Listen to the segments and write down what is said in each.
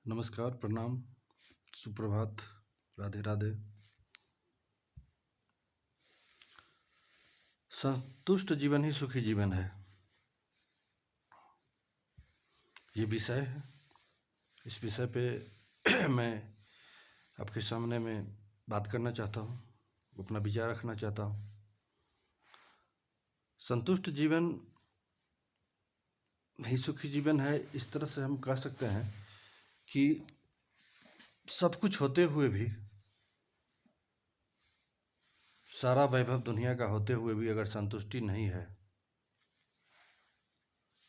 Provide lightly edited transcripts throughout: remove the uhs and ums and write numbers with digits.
नमस्कार, प्रणाम, सुप्रभात, राधे राधे। संतुष्ट जीवन ही सुखी जीवन है, ये विषय है। इस विषय पे मैं आपके सामने में बात करना चाहता हूँ, अपना विचार रखना चाहता हूँ। संतुष्ट जीवन ही सुखी जीवन है, इस तरह से हम कह सकते हैं कि सब कुछ होते हुए भी, सारा वैभव दुनिया का होते हुए भी अगर संतुष्टि नहीं है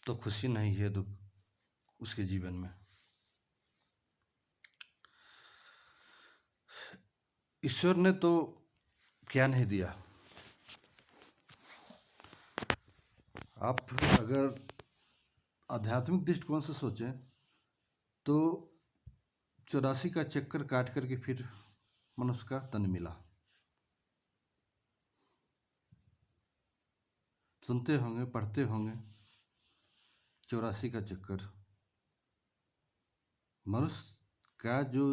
तो खुशी नहीं है दुख उसके जीवन में। ईश्वर ने तो क्या नहीं दिया। आप अगर आध्यात्मिक दृष्टिकोण से सोचें तो 84 का चक्कर काट करके फिर मनुष्य का तन मिला। सुनते होंगे, पढ़ते होंगे 84 का चक्कर। मनुष्य का जो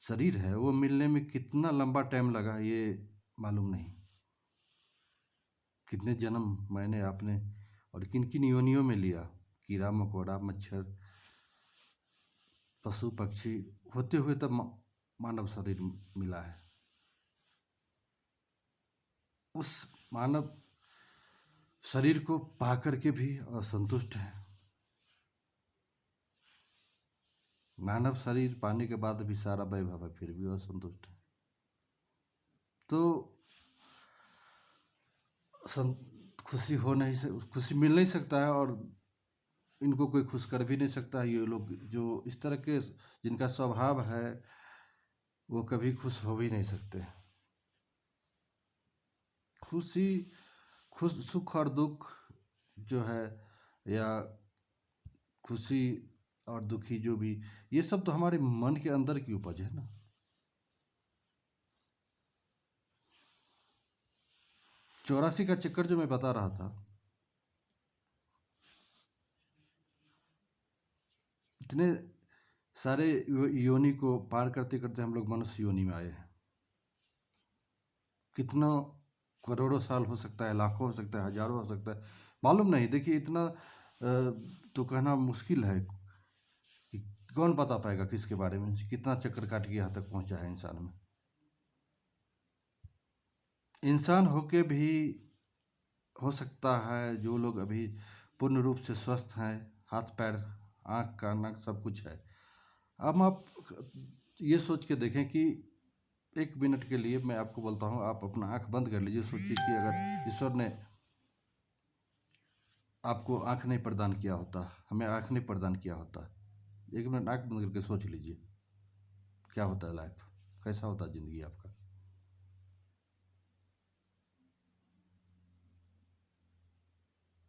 शरीर है वो मिलने में कितना लंबा टाइम लगा ये मालूम नहीं। कितने जन्म मैंने आपने और किन किन योनियों में लिया। कीड़ा मकोड़ा, मच्छर, पशु पक्षी होते हुए तब मानव शरीर मिला है। उस मानव शरीर को पा करके भी असंतुष्ट है। मानव शरीर पाने के बाद भी सारा वैभव है, फिर भी असंतुष्ट है। तो खुशी खुशी मिल नहीं सकता है और इनको कोई खुश कर भी नहीं सकता है। ये लोग जो इस तरह के जिनका स्वभाव है वो कभी खुश हो भी नहीं सकते। सुख और दुख जो है, या खुशी और दुखी जो भी, ये सब तो हमारे मन के अंदर की उपज है ना। चौरासी का चक्कर जो मैं बता रहा था, इतने सारे योनि को पार करते करते हम लोग मनुष्य योनि में आए हैं। कितना करोड़ों साल हो सकता है, लाखों हो सकता है, हजारों हो सकता है, मालूम नहीं। देखिए इतना तो कहना मुश्किल है कि कौन बता पाएगा किसके बारे में, कितना चक्कर काट के यहाँ तक पहुँचा है इंसान में। इंसान होके भी हो सकता है जो लोग अभी पूर्ण रूप से स्वस्थ हैं, हाथ पैर, आँख कान नाक सब कुछ है। अब आप ये सोच के देखें कि 1 मिनट के लिए मैं आपको बोलता हूँ, आप अपना आँख बंद कर लीजिए। सोचिए कि अगर ईश्वर ने आपको आँख नहीं प्रदान किया होता, हमें आँख नहीं प्रदान किया होता, 1 मिनट आँख बंद करके सोच लीजिए क्या होता है लाइफ, कैसा होता है ज़िंदगी आपका।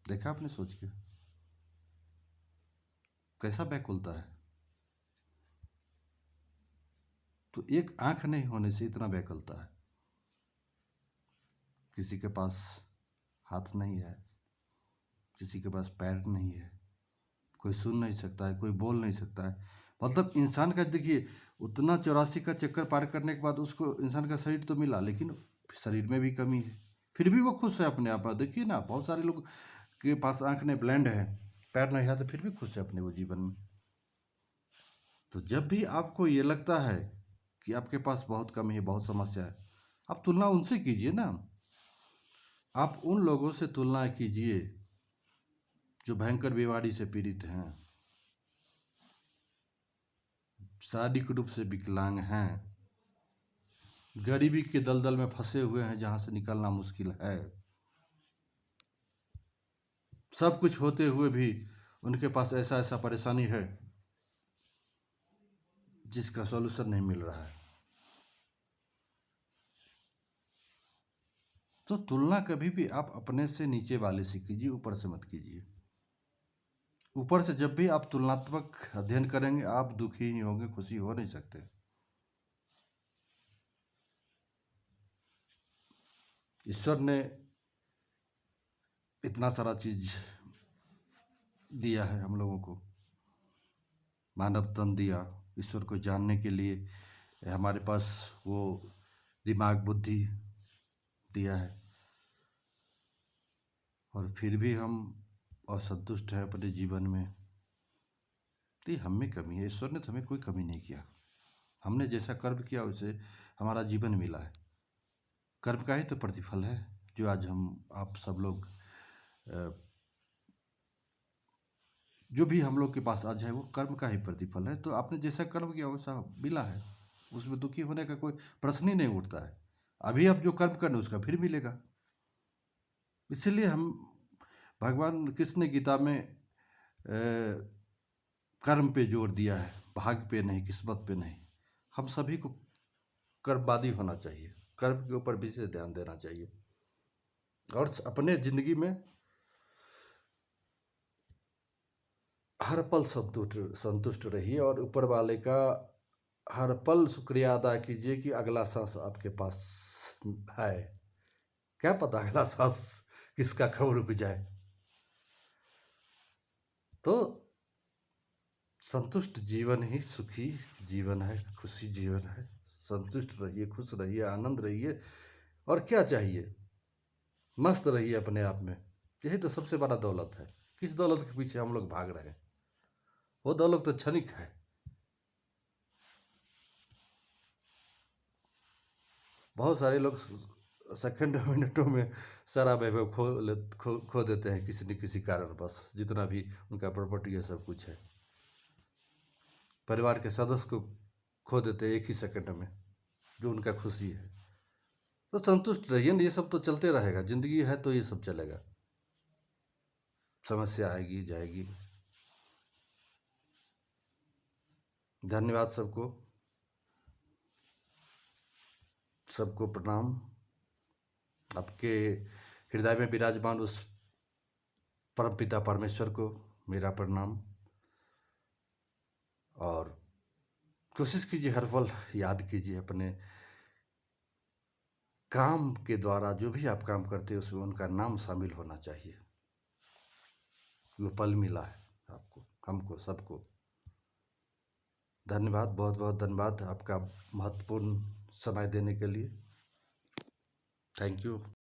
देखा आपने सोच के कैसा व्याकुलता है। तो एक आँख नहीं होने से इतना व्याकुलता है। किसी के पास हाथ नहीं है, किसी के पास पैर नहीं है, कोई सुन नहीं सकता है, कोई बोल नहीं सकता है। मतलब इंसान का देखिए, उतना 84 का चक्कर पार करने के बाद उसको इंसान का शरीर तो मिला, लेकिन शरीर में भी कमी है, फिर भी वो खुश है अपने आप। देखिए ना, बहुत सारे लोग के पास आँख नहीं, ब्लाइंड है, पैर नहीं है, तो फिर भी खुश है अपने वो जीवन में। तो जब भी आपको ये लगता है कि आपके पास बहुत कमी है, बहुत समस्या है, आप तुलना उनसे कीजिए ना। आप उन लोगों से तुलना कीजिए जो भयंकर बीमारी से पीड़ित हैं, शारीरिक रूप से विकलांग हैं, गरीबी के दलदल में फंसे हुए हैं जहां से निकलना मुश्किल है। सब कुछ होते हुए भी उनके पास ऐसा ऐसा परेशानी है जिसका सॉल्यूशन नहीं मिल रहा है। तो तुलना कभी भी आप अपने से नीचे वाले से कीजिए, ऊपर से मत कीजिए। ऊपर से जब भी आप तुलनात्मक अध्ययन करेंगे, आप दुखी ही होंगे, खुशी हो नहीं सकते। ईश्वर ने इतना सारा चीज दिया है हम लोगों को, मानव तन दिया ईश्वर को जानने के लिए, हमारे पास वो दिमाग बुद्धि दिया है, और फिर भी हम असंतुष्ट हैं अपने जीवन में। तो ये हम में कमी है, ईश्वर ने तो हमें कोई कमी नहीं किया। हमने जैसा कर्म किया उसे हमारा जीवन मिला है। कर्म का ही तो प्रतिफल है जो आज हम आप सब लोग जो भी हम लोग के पास आज है वो कर्म का ही प्रतिफल है। तो आपने जैसा कर्म किया वैसा मिला है, उसमें दुखी होने का कोई प्रश्न ही नहीं उठता है। अभी आप जो कर्म करने उसका फिर मिलेगा। इसलिए हम भगवान कृष्ण ने गीता में कर्म पे जोर दिया है, भाग्य पे नहीं, किस्मत पे नहीं। हम सभी को कर्मवादी होना चाहिए, कर्म के ऊपर विशेष ध्यान देना चाहिए, और अपने जिंदगी में हर पल संतुष्ट रहिए, और ऊपर वाले का हर पल शुक्रिया अदा कीजिए कि अगला सांस आपके पास है। क्या पता अगला सांस किसका कब रुक जाए। तो संतुष्ट जीवन ही सुखी जीवन है, खुशी जीवन है। संतुष्ट रहिए, खुश रहिए, आनंद रहिए, और क्या चाहिए, मस्त रहिए अपने आप में। यही तो सबसे बड़ा दौलत है। किस दौलत के पीछे हम लोग भाग रहे हैं? वो दौलत तो क्षणिक है। बहुत सारे लोग सेकंड मिनटों में सारा वैभव खो देते हैं किसी न किसी कारणवश। जितना भी उनका प्रॉपर्टी है, सब कुछ है, परिवार के सदस्य को खो देते हैं एक ही सेकंड में, जो उनका खुशी है। तो संतुष्ट रहिए ना, ये सब तो चलते रहेगा, जिंदगी है तो ये सब चलेगा। समस्या आएगी जाएगी। धन्यवाद सबको, सबको प्रणाम। आपके हृदय में विराजमान उस परमपिता परमेश्वर को मेरा प्रणाम। और कोशिश कीजिए हर पल याद कीजिए अपने काम के द्वारा, जो भी आप काम करते हैं उसमें उनका नाम शामिल होना चाहिए। वो पल मिला है आपको, हमको, सबको। धन्यवाद, बहुत बहुत धन्यवाद आपका महत्वपूर्ण समय देने के लिए। Thank you.